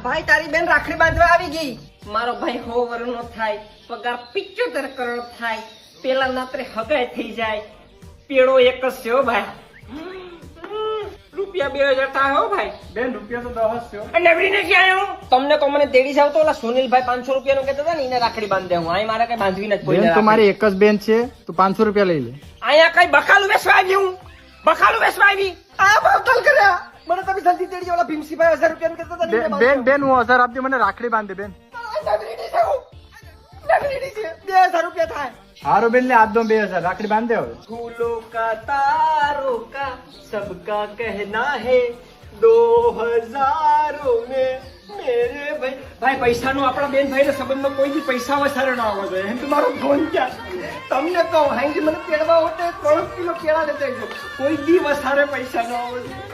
ભાઈ તારી બેન રાખડી બાંધવા આવી ગઈ. મારો ભાઈ 100 વર્ષનો થાય, પગાર 75 કરોડ થાય, પેલા નાત્રે હગાઈ થઈ જાય, પેડો એક જ છે હો ભાઈ. રૂપિયા 2000 થાય હો ભાઈ. બેન રૂપિયા તો 10 છે. અને નવરીને ક્યાં આવ્યો? તમને તો મને તેડી જાવ તો ઓલા સુનિલભાઈ 500 રૂપિયાનું કહેતા હતા ને, એને રાખડી બાંધી દે. હું અહીં મારે કઈ બાંધવી નથી. બેન તો મારી એક જ બેન છે, તું 500 રૂપિયા લઈ લે. અહીંયા કઈ બકાલું વેચવા આવી હું? બકાલું વેચવા આવી? આ ભાવતાલ કર્યા. મને તમે જલ્દી તેડી ઓલા ભીમસીભાઈ 1000 રૂપિયાનું કહેતા હતા ને, એને બેન બેન હું 1000 આપજે, મને રાખડી બાંધે બેન. નવરીની છે હું. નવરીની છે. 2000 રૂપિયા થાય. હારો બેન લે આજ દો 2000 રાખડી બાંધે હવે. फूलों का तारों का सबका कहना है 2000 में मेरे भाई. ભાઈ પૈસાનો આપણા બેન ભાઈ સંબંધમાં કોઈ બી પૈસા વસારે ના આવવો જોઈએ. એમ તમારો ફોન ક્યાં? તમને કહું હાઈ મને કેળવા હોતે 3 કિલો કેળા લેતા આવજો. કોઈ દી વસારે પૈસા ના આવવો જોઈએ.